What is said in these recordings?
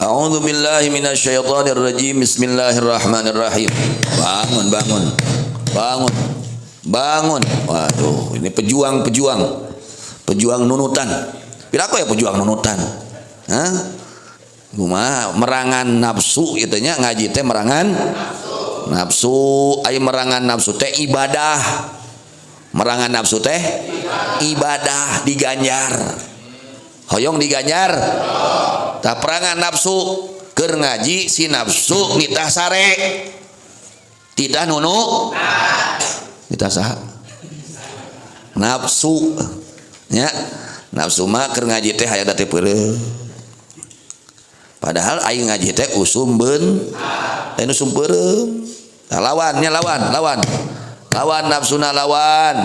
A'udzu billahi minasyaitonir rajim. Bismillahirrahmanirrahim. Bangun, bangun. Bangun. Bangun. Waduh, ini pejuang-pejuang. Pejuang nunutan. Pirako ya pejuang nunutan? Hah? Kumaha merangan nafsu kitu nya, ngaji teh merangan nafsu. Aya merangan nafsu teh ibadah. Merangan nafsu teh ibadah diganjar. Hoyong diganjar. Tak perangan nafsu keur ngaji si nafsu nitah sare. Tidak nunu. Nitah saha? Nafsu. Ya. Nafsu mah keur ngaji teh hayang teh peureuh. Padahal aing ngaji teh usum beun. Lain usum peureuh. Nah, lawannya lawan. Lawan nafsuna lawan.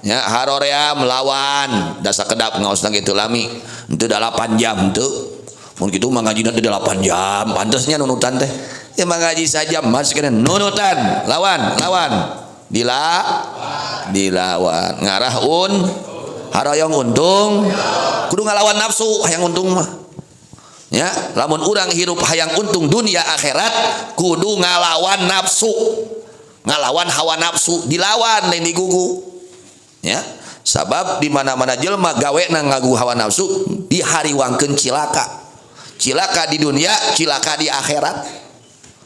Ya, haroream lawan. Dasa kedap ngaosna kitu lami. Henteu 8 jam teu. Mun kitu mah ngajina teh 8 jam. Pantesnya nunutan teh. Ya mah ngaji sajam mas kena nunutan. Lawan. Dilawan. Ngarah haroyong untung. Kudu ngalawan nafsu hayang untung mah. Ya, lamun urang hirup hayang untung dunia akhirat kudu ngalawan nafsu. Ngalawan hawa nafsu, dilawan lain digugu. Ya, sabab di mana-mana jelema gawena ngagu hawa nafsu dihariwangkeun cilaka. Cilaka di dunia, cilaka di akhirat.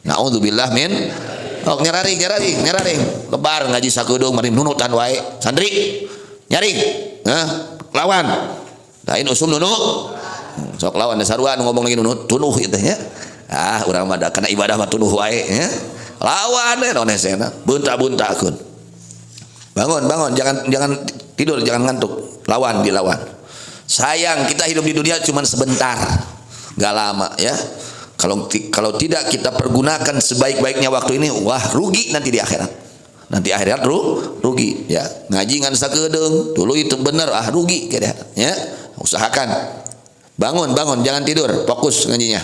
Naudzubillah min. Oh, nyararing. Lebar ngaji sakudung mari nunutan wae. Santri nyaring. Lawan. Lain usum nunu. Sok lawan saruan ngomong lagi nunut tunuh itu ya. Urang mah kana ibadah mah tunuh wae ya. Lawan we nonesena, bunta-buntakeun. Bangun, jangan tidur, jangan ngantuk. Dilawan. Sayang kita hidup di dunia cuma sebentar. Enggak lama ya. Kalau tidak kita pergunakan sebaik-baiknya waktu ini, wah rugi nanti di akhirat. Nanti akhirat rugi ya. Ngaji ngan sakedeung, dulu itu bener rugi kira ya. Usahakan. Bangun, jangan tidur, fokus ngajinya.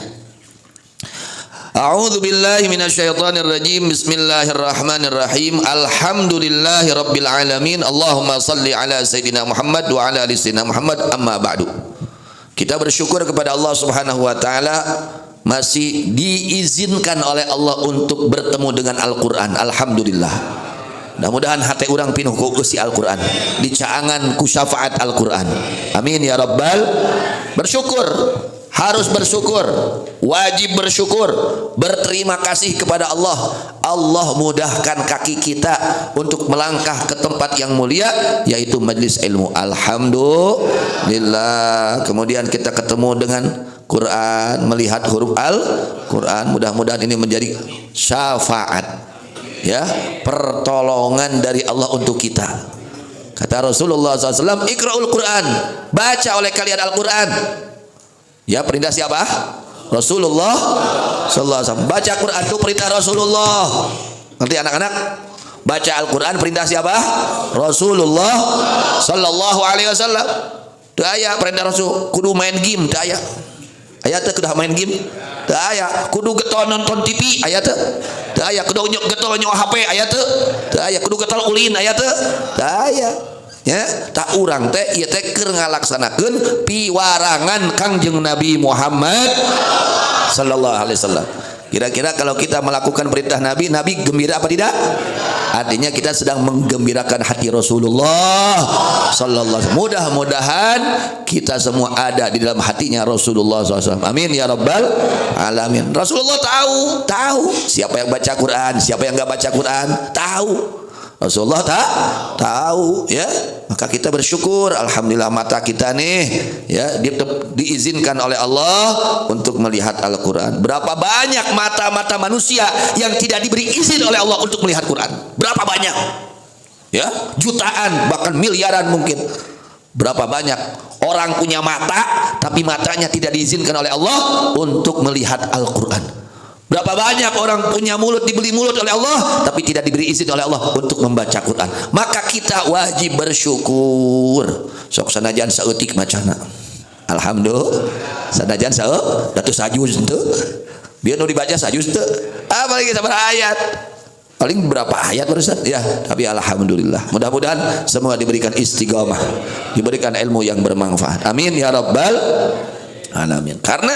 A'udzu billahi minasyaitonir rajim. Bismillahirrahmanirrahim. Alhamdulillahi rabbil alamin. Allahumma shalli ala sayidina Muhammad wa ala ali sayyidina Muhammad. Amma ba'du. Kita bersyukur kepada Allah Subhanahu wa taala masih diizinkan oleh Allah untuk bertemu dengan Al-Qur'an. Alhamdulillah. Mudah-mudahan hati orang pinuh ku Gusti Al-Qur'an, dicaangan ku syafaat Al-Qur'an. Amin ya rabbal. Bersyukur, harus bersyukur, wajib bersyukur, berterima kasih kepada Allah. Allah mudahkan kaki kita untuk melangkah ke tempat yang mulia, yaitu majlis ilmu. Alhamdulillah. Kemudian kita ketemu dengan Quran, melihat huruf Al-Quran. Mudah-mudahan ini menjadi syafaat, ya, pertolongan dari Allah untuk kita. Kata Rasulullah SAW, Iqra'ul Quran, baca oleh kalian Al-Quran. Ya, perintah siapa? Rasulullah SAW. Baca Quran itu perintah Rasulullah. Nanti anak-anak, baca Al-Quran perintah siapa? Rasulullah Sallallahu Alaihi Wasallam. Daya perintah Rasul. Kudu main game, daya. Ayatnya kudu main game. Daya. Kudu getol nonton TV. Ayatnya. Daya. Kudu getol nyawa HP. Ayatnya. Daya. Kudu getol ulin. Ayatnya. Daya. Ya, tak urang teh ieu teh keur ngalaksanakeun piwarangan Kangjeng Nabi Muhammad sallallahu alaihi wasallam. Kira-kira kalau kita melakukan perintah Nabi gembira apa tidak? Artinya kita sedang menggembirakan hati Rasulullah sallallahu alaihi wasallam. Mudah-mudahan kita semua ada di dalam hatinya Rasulullah SAW. Amin ya rabbal alamin. Rasulullah tahu siapa yang baca Quran, siapa yang enggak baca Quran, tahu. Rasulullah tahu ya, maka kita bersyukur. Alhamdulillah mata kita nih ya diizinkan oleh Allah untuk melihat Al-Quran. Berapa banyak mata-mata manusia yang tidak diberi izin oleh Allah untuk melihat Quran? Berapa banyak? Ya, jutaan bahkan miliaran mungkin. Berapa banyak orang punya mata tapi matanya tidak diizinkan oleh Allah untuk melihat Al-Quran? Berapa banyak orang punya mulut, diberi mulut oleh Allah tapi tidak diberi izin oleh Allah untuk membaca Quran. Maka kita wajib bersyukur. Sok sanajan saeutik macana. Alhamdulillah. Sanajan saeutik datu sajuz teu. Biar nu dibaca sajuz teu. Apalagi sabar ayat. Paling berapa ayat barusan? Ya, tapi alhamdulillah. Mudah-mudahan semua diberikan istiqamah, diberikan ilmu yang bermanfaat. Amin ya rabbal alamin. Karena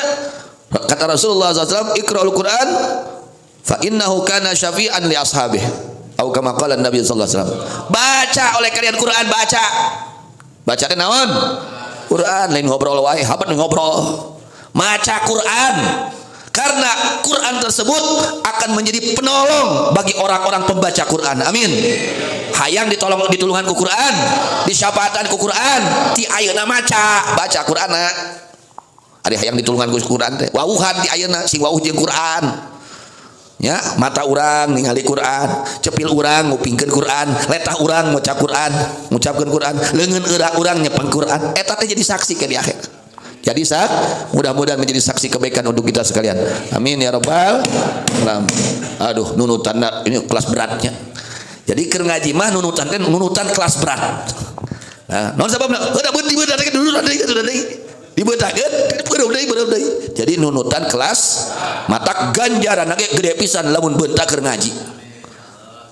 Kata Rasulullah SAW, "Iqra'ul Qur'an fa innahu kana syafi'an li ashabihi." Atau kama qala Nabi sallallahu alaihi wasallam. Baca oleh kalian Quran, baca. Baca teh naon? Quran, lain ngobrol wae, habat ngobrol. Maca Quran. Karena Quran tersebut akan menjadi penolong bagi orang-orang pembaca Quran. Amin. Hayang ditolongan ku Quran, disyafaatan ku Quran, ti ayeuna maca, baca Qur'ana. Ari hayang ditolongan ku Quran teh. Wawuhan ti ayeuna sing wawuh jeung Quran. Ya, mata urang ningali Quran, cepil urang ngupingkeun Quran, letah urang maca Quran, ngucapkeun Quran, leungeun urang nyepeng Quran. Eta teh jadi saksi ke di akhir. Jadi mudah-mudahan menjadi saksi kebaikan untuk kita sekalian. Amin ya rabbal alamin. Aduh, nunutan ini kelas beratnya. Jadi keur ngaji mah nunutan kelas berat. Nah, naon sababna? Udah beunti dulu dibeudakeun. Jadi nunutan kelas mata ganjaran ge gede pisan lamun beuntak keur ngaji.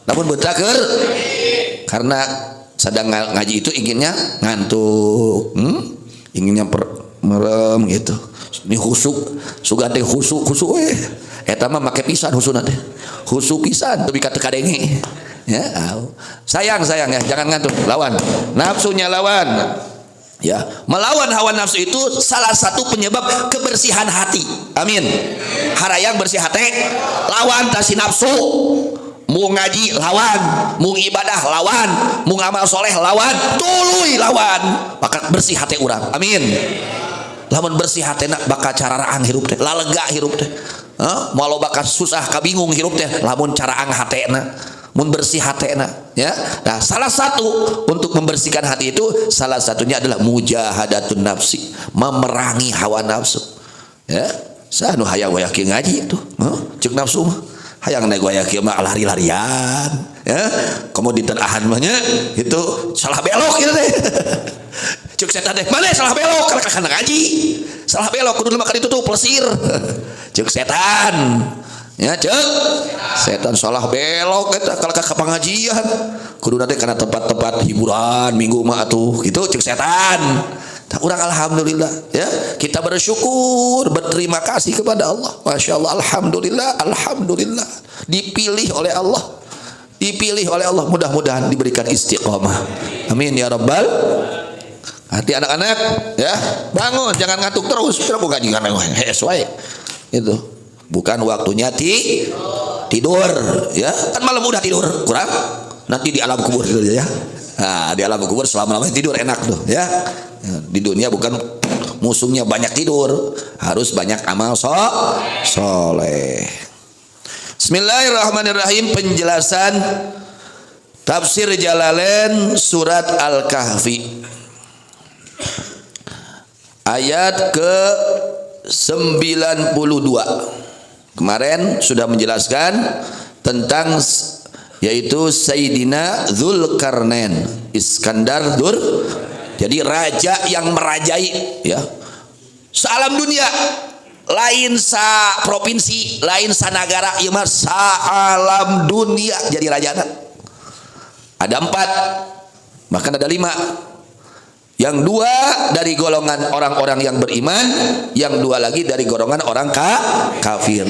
Lamun beuntak keur karena sedang ngaji itu inginnya ngantuk. Inginnya merem gitu. Ini khusuk, sugan teh khusuk eta mah make pisan husuna teh. Khusuk pisan teu bika teu kadenge. Ya, sayang ya, jangan ngantuk, lawan nafsunya, lawan. Ya, melawan hawa nafsu itu salah satu penyebab kebersihan hati. Amin. Harayang bersih hati, lawan tasi nafsu. Mau ngaji lawan, mau ibadah lawan, mau amal soleh lawan, tuluy lawan. Maka bersih hati urang. Amin. Lamun bersih hati nak bakal cararaan hirup teh, lalega hirup teh. Walau bakal susah kabingung hirup teh, lamun caraan hatena. Mun bersih hatena, ya. Nah, salah satu untuk membersihkan hati itu salah satunya adalah mujahadatun nafsi, memerangi hawa nafsu. Ya, sanu hayang we yakin ngaji itu. Cek nafsu mah hayang naik we yakin mah lari-larian, ya. Komoditas ahan mah nya itu salah belok gitu teh. Cek setan teh, "Mane salah belok kana ngaji." Salah belok kudu mah ka ditu tuh plesir. Cek setan. Ya cek setan salah belok eta kalau ke pengajian kudu nanti karena tempat-tempat hiburan minggu mah atuh gitu cek setan. Tak kurang alhamdulillah ya, kita bersyukur berterima kasih kepada Allah. Masya Allah, alhamdulillah dipilih oleh Allah, mudah-mudahan diberikan istiqomah. Amin ya rabbal. Hati anak-anak ya, bangun jangan ngantuk terus. Kira bukan jangan sesuai itu. Bukan waktunya tidur ya, kan malam udah tidur kurang, nanti di alam kubur gitu ya. Nah, di alam kubur selama-lamanya tidur enak tuh ya. Di dunia bukan musuhnya banyak tidur, harus banyak amal soleh. Bismillahirrahmanirrahim. Penjelasan tafsir Jalalain surat Al-Kahfi ayat ke 92. Kemarin sudah menjelaskan tentang yaitu Sayyidina Dzulkarnain, Iskandar jadi raja yang merajai ya sealam dunia, lain sa provinsi, lain sa negara, ieu mah saalam dunia jadi rajana. Ada 4, bahkan ada 5. Yang 2 dari golongan orang-orang yang beriman, yang 2 lagi dari golongan orang kafir.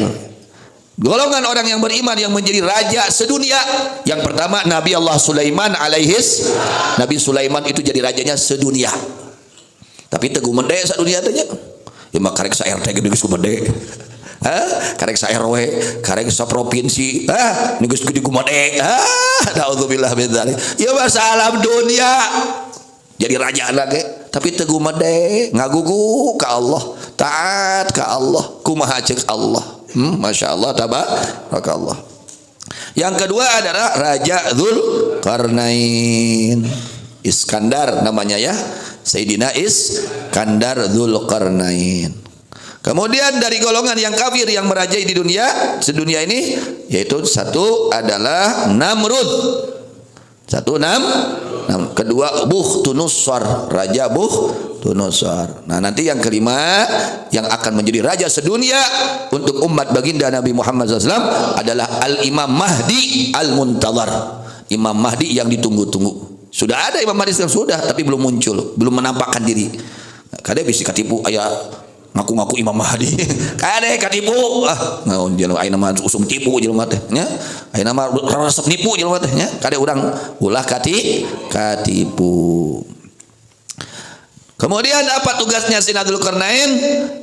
Golongan orang yang beriman yang menjadi raja sedunia. Yang pertama Nabi Allah Sulaiman alaihis. Nabi Sulaiman itu jadi rajanya sedunia. Tapi teu gumede sadunia teh nya. Ya mah karek sa RT gede geus gumede. Karek sa RW, karek sa provinsi. Ini geus gede gumede. Naudzubillah min dzalik. Ya mah salam dunia. Jadi raja lagi, tapi teguh made ngagugu ke Allah, taat ke Allah, kumaha ceuk Allah. Masya Allah, tabarakallah. Yang kedua adalah Raja Dzulkarnain, Iskandar namanya ya, Sayyidina Iskandar Dzulkarnain. Kemudian dari golongan yang kafir yang merajai di dunia sedunia ini, yaitu satu adalah Namrud, kedua Bukhtunussar, Raja Bukhtunussar. Nah nanti yang kelima yang akan menjadi raja sedunia untuk umat baginda Nabi Muhammad SAW adalah Al-Imam Mahdi Al-Muntadhar, Imam Mahdi yang ditunggu-tunggu. Sudah ada Imam Mahdi sudah, tapi belum muncul, belum menampakkan diri. Kadang bisa ketipu ayat ngaku-ngaku Imam Mahdi. Kade katipu. Ah, ngaon jelema ayeuna mah usum tipu jelema teh nya. Ayeuna mah resep nipu jelema teh nya. Kade urang ulah katipu. Kemudian apa tugasnya Sayyidina Dzulqarnain?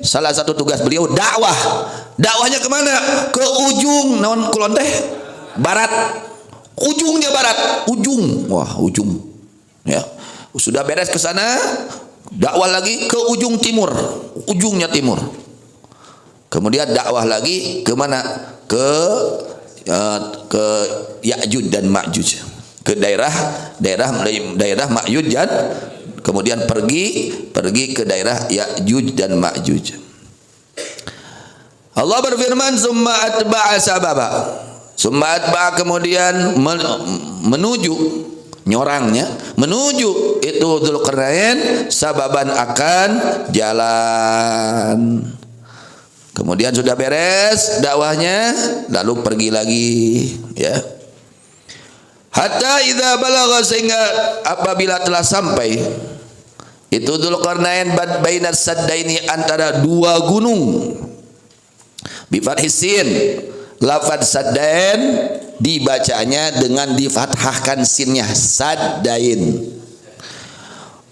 Salah satu tugas beliau dakwah. Dakwahnya kemana? Ke ujung naon kulon teh? Barat. Ujungnya barat, ujung. Wah, ujung. Ya. Sudah beres ke sana, dakwah lagi ke ujung timur, ujungnya timur. Kemudian dakwah lagi ke mana? Ke Ya'juj dan Ma'juj. Ke daerah Ma'juj dan kemudian pergi ke daerah Ya'juj dan Ma'juj. Allah berfirman, "Summa atba'a sababa." Summa atba'a kemudian menuju nyorangnya menuju itu Dzulqarnain sababan akan jalan. Kemudian sudah beres dakwahnya lalu pergi lagi ya. Hatta idza balagha sehingga apabila telah sampai itu Dzulqarnain bainas saddaini antara dua gunung. Bi fathis sin lafaz saddain dibacanya dengan difathahkan sinnya saddain.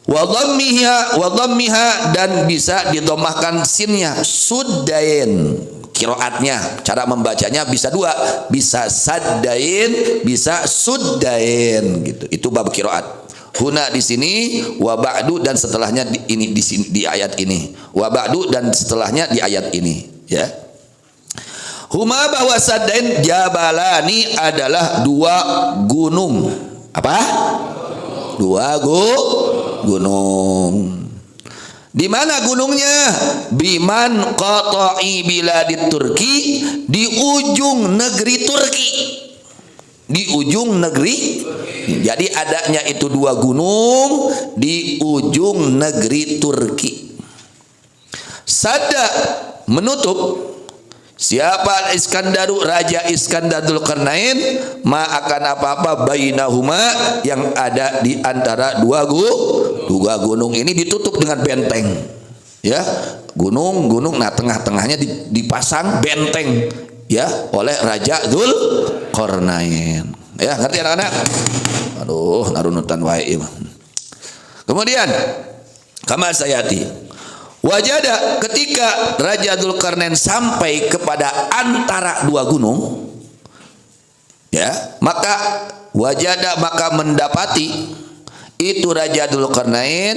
Wa dhammiha dan bisa didomahkan sinnya suddain. Qiraatnya cara membacanya bisa dua, bisa saddain, bisa suddain gitu. Itu bab qiraat. Huna di sini wa ba'du dan setelahnya di sini di ayat ini. Wa ba'du dan setelahnya di ayat ini ya. Huma bahwa saddain jabalani adalah dua gunung. Apa? Dua gunung. Di mana gunungnya? Biman qata'i biladit Turki, di ujung negeri Turki. Di ujung negeri. Jadi adanya itu dua gunung di ujung negeri Turki. Sadda menutup. Siapa Iskandaru, Raja Iskandar Dzulqarnain, ma akan apa-apa bainahuma yang ada di antara dua gunung ini ditutup dengan benteng. Ya, gunung, nah tengah-tengahnya dipasang benteng ya oleh Raja Dzulqarnain. Ya, ngerti anak-anak? Aduh, narunutan wae. Kemudian kama sayati wajada ketika Raja Dzulqarnain sampai kepada antara dua gunung ya, maka wajada maka mendapati itu Raja Dzulqarnain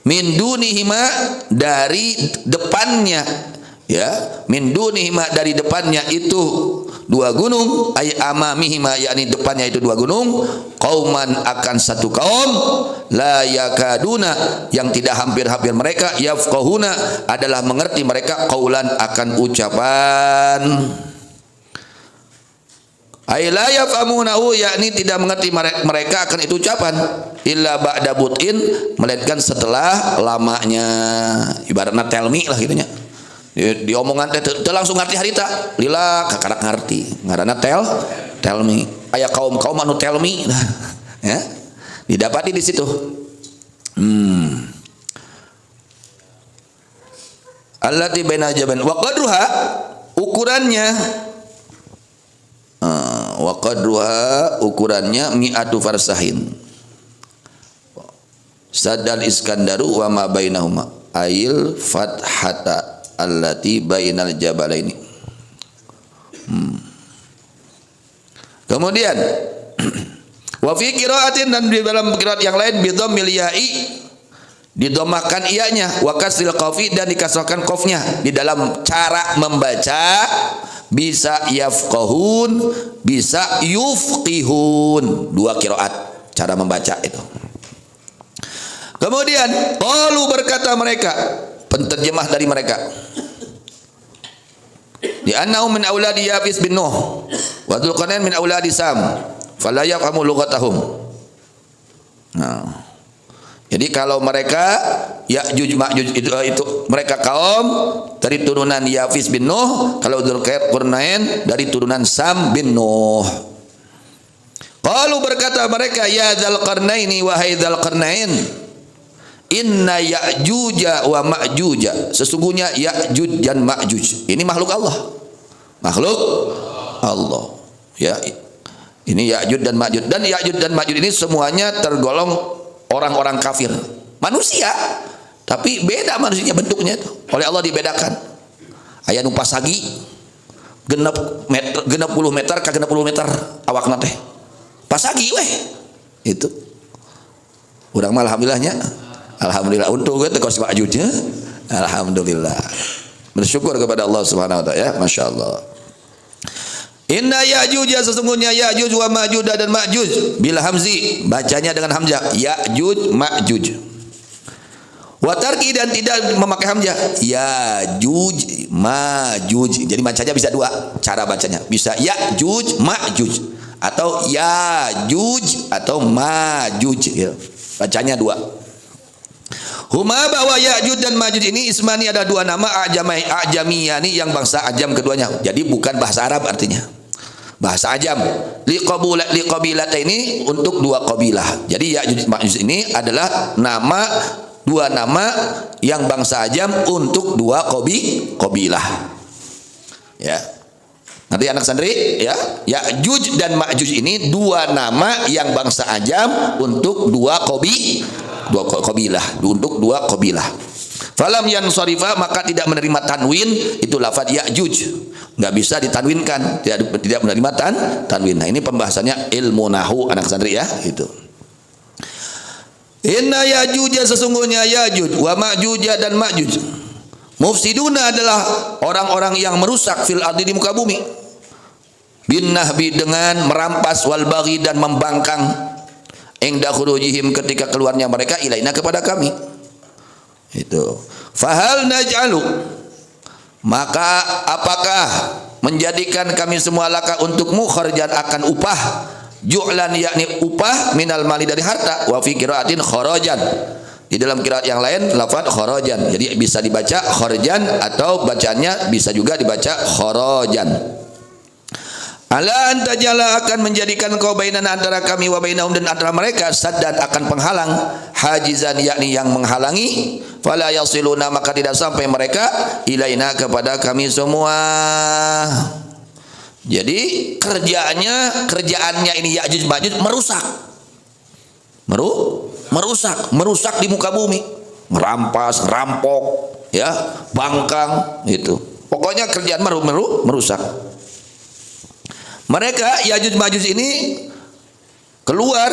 min dunihima dari depannya ya, min dunihima dari depannya itu dua gunung, ay amamihima yakni depannya itu dua gunung, qauman akan satu kaum la yakaduna yang tidak hampir-hampir mereka yafqahuna adalah mengerti mereka qaulan akan ucapan, ay la yafhamunahu yakni tidak mengerti mereka akan itu ucapan illa ba'da but'in melainkan setelah lamanya, ibaratnya telmi lah gitunya. Di omongan teh langsung ngerti harita lila kakarak ngerti ngaranna tell me aya kaum anu tell me ya didapati di situ. Allati baina jaban wa qadruha ukurannya mi'atu farsahin sadal Iskandaru wa ma bainahuma ail fathata allati bainal jabalaini. Kemudian wa fi qiraatin dan di dalam qiraat yang lain bi dhammil ya'i didomahkan ianya wa kasril qafi dan dikasrahkan qafnya. Di dalam cara membaca bisa yafqahun bisa yufqihun, dua qiraat cara membaca itu. Kemudian qalu berkata mereka, penterjemah dari mereka, di annahu min auladi Yafis bin Nuh wa Dzulqarnain min auladi Sam fala yafhamu lughatahum. Nah, jadi kalau mereka Ya'juj Ma'juj itu mereka kaum dari turunan Yafis bin Nuh, kalau Dzulqarnain dari turunan Sam bin Nuh. Qalu berkata mereka, ya Dzulqarnaini wahai Dzulqarnain, Inna Ya'juj wa Ma'juj, sesungguhnya Ya'juj dan Ma'juj ini makhluk Allah. Makhluk Allah. Ya. Ini Ya'juj dan Ma'juj, dan Ya'juj dan Ma'juj ini semuanya tergolong orang-orang kafir. Manusia, tapi beda manusianya bentuknya itu. Oleh Allah dibedakan. Aya nu pasagi genep puluh meter ka genep puluh meter awakna teh. Pasagi weh. Itu. Urang mah alhamdulillahnya. Alhamdulillah untuk kita kos Ma'jujnya. Alhamdulillah. Bersyukur kepada Allah Subhanahu wa taala ya, masyaallah. Inna Ya'juj, sesungguhnya Ya'juj wa Ma'juj dan Ma'juj bil hamzi, bacanya dengan hamzah, Ya'juj Ma'juj. Wa tarki, dan tidak memakai hamzah, Ya'juj Ma'juj. Jadi bacanya bisa dua cara bacanya. Bisa Ya'juj Ma'juj atau Ya'juj atau Ma'juj ya. Bacanya dua. Huma, bahwa Ya'juj dan Ma'juj ini ismani, ada dua nama ajamiyani yang bangsa ajam keduanya. Jadi bukan bahasa Arab artinya. Bahasa ajam. Liqabilat ini untuk dua qabilah. Jadi Ya'juj Ma'juj ini adalah dua nama yang bangsa ajam untuk dua qabilah. Ya. Nanti anak santri ya, Ya'juj dan Ma'juj ini dua nama yang bangsa ajam untuk dua qabilah, untuk dua qabilah. Falam yansarifa, maka tidak menerima tanwin itu lafaz Ya'juj, nggak bisa ditanwinkan, tidak menerima tanwin. Nah, ini pembahasannya ilmu nahwu anak santri ya, itu. Inna Ya'juj, sesungguhnya Ya'juj wa Ma'juj dan Ma'juj mufsiduna, adalah orang-orang yang merusak fil ardi, di muka bumi, bin nahbi, dengan merampas, wal baghi, dan membangkang, ingda khurujihim, ketika keluarnya mereka, ilaina, kepada kami. Itu. Fahal naj'alu, maka apakah menjadikan kami semua laka untukmu, kharjan, akan upah, ju'lan, yakni upah, minal mali, dari harta, wa fi qiraatin kharajan, di dalam qiraat yang lain lafaz kharajan. Jadi bisa dibaca kharjan atau bacaannya bisa juga dibaca kharajan. Ala antajala, akan menjadikan kau bainana, antara kami, wa bainahum, dan antara mereka, saddan, akan penghalang, hajizan, yakni yang menghalangi, fala yasiluna, maka tidak sampai mereka, ilaina, kepada kami semua. Jadi kerjaannya ini Ya'juj Ma'juj merusak di muka bumi, merampas, rampok, ya, bangkang, itu. Pokoknya kerjaan merusak. Mereka Ya'juj Ma'juj ini keluar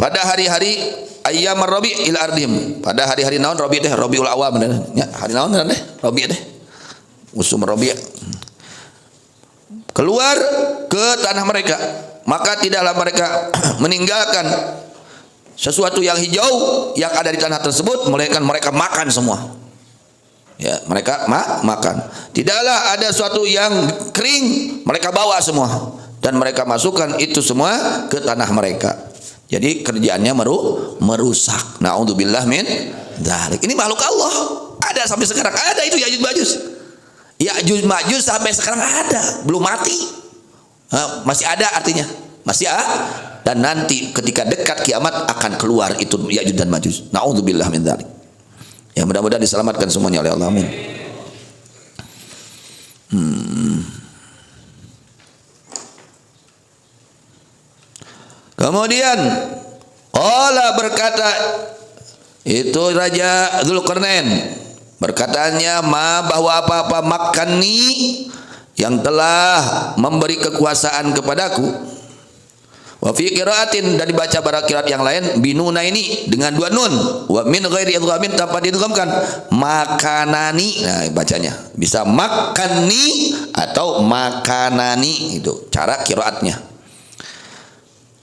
pada hari-hari ayyam rabi' il ardim, pada hari-hari naon rabi' teh, Rabiul Awal bener ya, hari naon teh rabi' teh, musim rabi'. Keluar ke tanah mereka, maka tidaklah mereka meninggalkan sesuatu yang hijau yang ada di tanah tersebut, melainkan mereka makan semua. Ya, mereka makan. Tidaklah ada suatu yang kering, mereka bawa semua, dan mereka masukkan itu semua ke tanah mereka. Jadi kerjaannya merusak. Na'udzubillah min dzalik. Ini makhluk Allah. Ada sampai sekarang, ada itu Ya'juj Ma'juj. Ya'juj Ma'juj sampai sekarang ada, belum mati. Masih ada artinya. Masih ada. Dan nanti ketika dekat kiamat akan keluar itu Ya'juj dan Ma'juj. Na'udzubillah min dzalik. Ya, mudah-mudahan diselamatkan semuanya oleh Allah. Amin. Kemudian Allah berkata, itu Raja Dzulqarnain berkatanya, bahwa apa-apa makani, yang telah memberi kekuasaan kepadaku. Wa fi qiraatin, dan dibaca pada qiraat yang lain, binuna ini dengan dua nun, wa min ghairi idghamin, tanpa diidghamkan, makanani. Nah, bacanya bisa makani atau makanani, itu cara qiraatnya.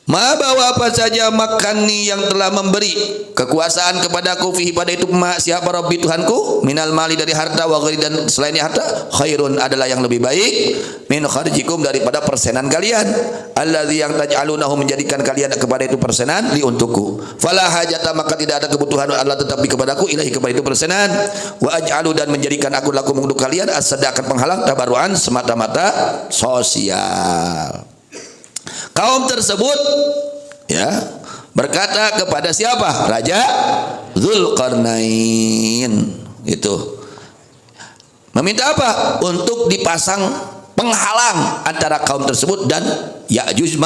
Bahwa apa saja makani, yang telah memberi kekuasaan kepadaku, fihi, pada itu, siapa Rabbi, Tuhanku, minal mali, dari harta, wa ghairi, dan selainnya harta, khairun, adalah yang lebih baik, min kharjikum, daripada persenan kalian, alladzi, yang taj'alunahu, menjadikan kalian kepada itu persenan, li, untukku. Fala hajata, maka tidak ada kebutuhan Allah tetapi kepadaku, ilahi, kepada itu persenan, wa aj'alu, dan menjadikan aku lakum, untuk kalian, as-sadaqat, penghalang, tabarruan, semata-mata sosial. Kaum tersebut ya berkata kepada siapa? Raja Dzulqarnain. Itu meminta apa? Untuk dipasang penghalang antara kaum tersebut dan Ya'juj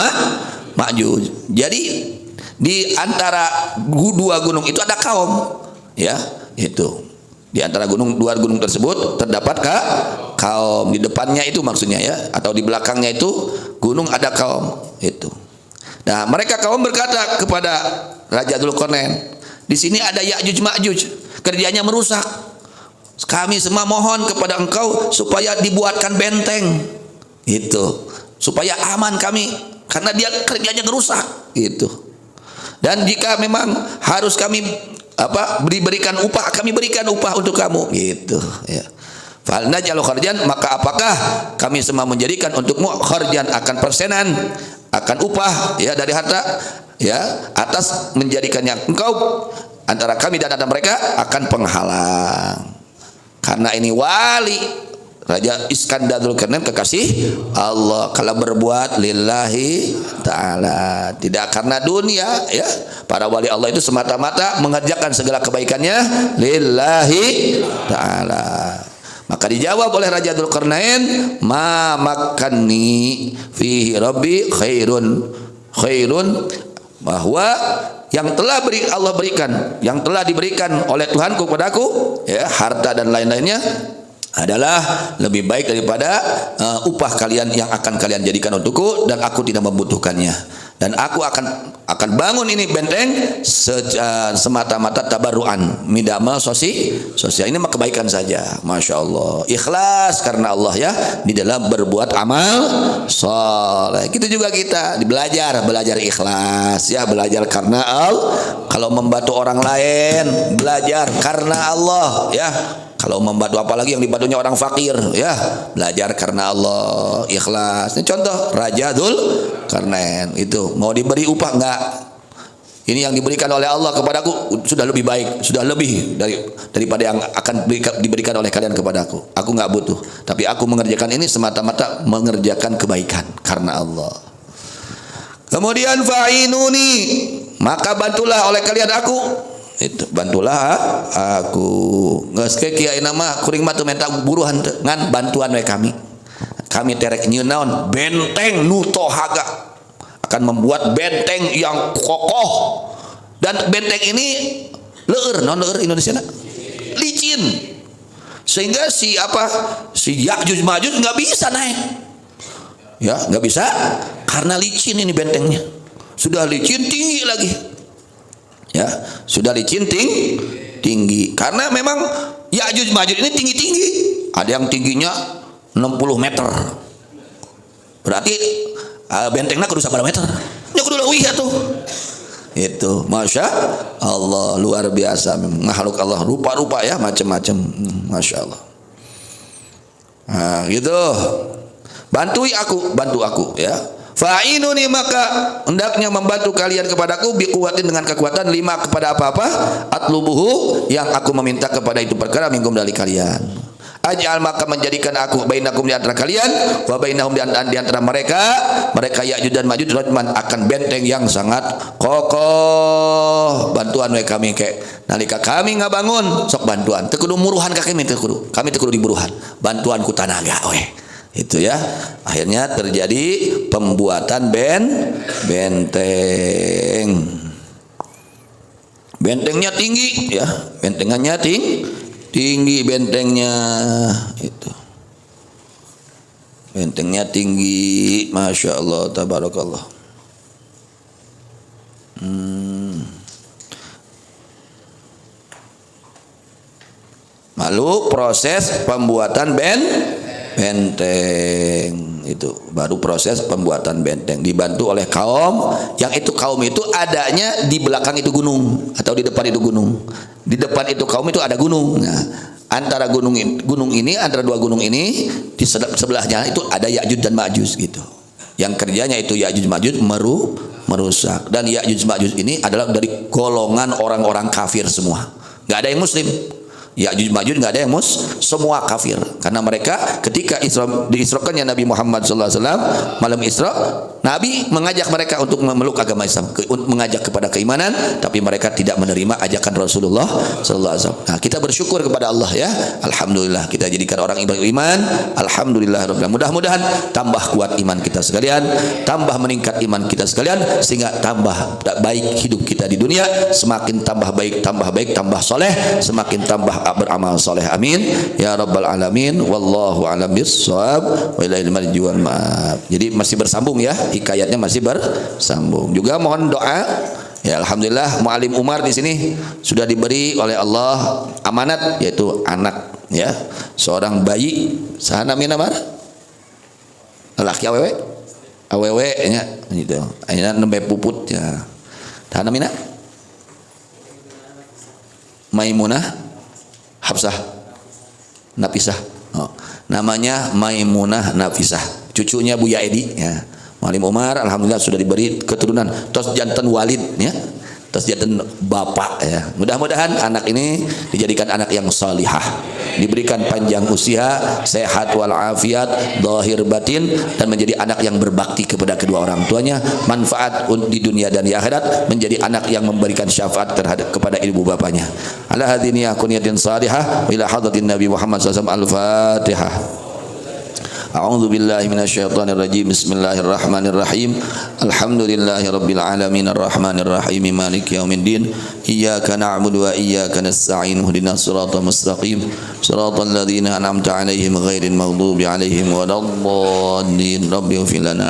Ma'juj. Jadi di antara dua gunung itu ada kaum, ya, itu. Di antara dua gunung tersebut terdapat kaum. Di depannya itu maksudnya, ya, atau di belakangnya itu gunung ada kaum itu. Nah, mereka kaum berkata kepada Raja Dzulqarnain, di sini ada Ya'juj Ma'juj, kerjanya merusak. Kami semua mohon kepada engkau supaya dibuatkan benteng, itu, supaya aman kami, karena dia kerjanya merusak, itu. Dan jika memang harus kami diberikan upah, kami berikan upah untuk kamu, gitu, ya. Fal najalu kharjan, maka apakah kami semua menjadikan untukmu kharjan, akan persenan, akan upah, ya, dari harta, ya, atas menjadikannya engkau antara kami dan antara mereka akan penghalang. Karena ini wali Raja Iskandar Dzulqarnain, kekasih Allah, kalau berbuat lillahi ta'ala, tidak karena dunia, ya. Para wali Allah itu semata-mata mengerjakan segala kebaikannya lillahi ta'ala. Maka dijawab oleh Raja Dzulqarnain, ma makanni fihi rabbi khairun, bahwa yang telah Allah berikan, yang telah diberikan oleh Tuhanku kepadaku, ya, harta dan lain-lainnya adalah lebih baik daripada upah kalian yang akan kalian jadikan untukku, dan aku tidak membutuhkannya. Dan aku akan bangun ini benteng semata-mata tabarruan, midama sosial. Ini mah kebaikan saja, masya Allah, ikhlas karena Allah, ya, di dalam berbuat amal soleh. Gitu juga kita belajar ikhlas, ya, belajar karena Allah. Kalau membantu orang lain, belajar karena Allah, ya. Kalau membantu, apalagi yang dibantunya orang fakir, ya, belajar karena Allah, ikhlas. Ini contoh Raja Dzulqarnain itu, mau diberi upah enggak? Ini yang diberikan oleh Allah kepadaku sudah lebih baik, sudah lebih daripada yang akan diberikan oleh kalian kepadaku. Aku enggak butuh, tapi aku mengerjakan ini semata-mata mengerjakan kebaikan karena Allah. Kemudian fa'inuni, maka bantulah oleh kalian aku. Itu, bantulah aku. Geus kieu nama kuring mah teu minta buruhan teu, ngan bantuan we kami terek nyieun naon, benteng nu tohaga, akan membuat benteng yang kokoh. Dan benteng ini leur, non leur Indonesia na? Licin, sehingga si Ya'juj Ma'juj nggak bisa naik, ya, nggak bisa karena licin ini bentengnya, sudah licin tinggi lagi, ya, sudah licin tinggi karena memang Ya'juj Ma'juj ini tinggi-tinggi, ada yang tingginya 60 meter, berarti bentengnya kudu sabaraha meter, nya kudu leuwih atuh. Itu masya Allah, luar biasa makhluk Allah, rupa-rupa, ya, macam-macam, masya Allah. Nah, gitu, bantu aku, ya. Fa'inuni, maka hendaknya membantu kalian kepadaku, biquwatin, dengan kekuatan, lima, kepada apa-apa, atlubuhu, yang aku meminta kepada itu perkara, minggum dari kalian. Aj'al, maka menjadikan aku, bainakum, di antara kalian, wa bainahum, di antara mereka Ya'juj dan Ma'juj, radman, akan benteng yang sangat kokoh. Bantuan we kami ke nalika kami ngabangun, sok bantuan teu kudu muruhan ka kami teu kudu diburuhan, bantuan ku tanaga we. Itu, ya, akhirnya terjadi pembuatan bentengnya tinggi, ya, bentengannya tinggi bentengnya, itu bentengnya tinggi, masya Allah, tabarakallah. Lalu proses pembuatan benteng itu, baru proses pembuatan benteng dibantu oleh kaum yang itu, kaum itu adanya di belakang itu gunung, atau di depan itu gunung. Di depan itu kaum itu ada gunung. Nah, antara gunung ini, antara dua gunung ini, di sebelahnya itu ada Ya'juj dan Ma'juj, gitu. Yang kerjanya itu Ya'juj Ma'juj merusak. Dan Ya'juj Ma'juj ini adalah dari golongan orang-orang kafir semua, nggak ada yang muslim. Ya'juj Ma'juj nggak ada yang semua kafir karena mereka ketika diisrokannya Nabi Muhammad SAW malam Isra, Nabi mengajak mereka untuk memeluk agama Islam, mengajak kepada keimanan, tapi mereka tidak menerima ajakan Rasulullah SAW. Nah, kita bersyukur kepada Allah ya, alhamdulillah kita jadikan orang beriman, alhamdulillah. Mudah-mudahan tambah kuat iman kita sekalian, tambah meningkat iman kita sekalian, sehingga tambah baik hidup kita di dunia, semakin tambah baik, tambah soleh, semakin tambah beramal soleh. Amin ya rabbal alamin. Wallahu a'lam bissawab wa ilaihi marji wal ma'ab. Jadi masih bersambung ya, hikayatnya masih bersambung. Juga mohon doa ya, alhamdulillah Muallim Umar di sini sudah diberi oleh Allah amanat, yaitu anak ya, seorang bayi sahana mina mar laki awewe nya gitu, ayeuna nembe puput ya. Sahana mina Maimunah Hafsah Nafisah, oh, namanya Maimunah Nafisah, cucunya Buya Edi ya. Muallim Umar alhamdulillah sudah diberi keturunan, tos janten Walid ya, tos janten bapak ya. Mudah-mudahan anak ini dijadikan anak yang salihah, diberikan panjang usia, sehat walafiat, zahir batin, dan menjadi anak yang berbakti kepada kedua orang tuanya, manfaat di dunia dan di akhirat, menjadi anak yang memberikan syafaat terhadap kepada ibu bapaknya. Ala hadhihi yakuniyatin salihah ila hadratin Nabi Muhammad SAW. Al-Fatihah. A'udzu billahi minasyaitonir rajim. Bismillahirrahmanirrahim. Alhamdulillahi rabbil alamin arrahmanir rahim maliki yaumiddin. Iyyaka na'budu wa iyyaka nasta'in. Ihdinas siratal mustaqim. Siratal ladzina an'amta 'alaihim ghairil maghdubi 'alaihim waladdallin. Rabbighfir lana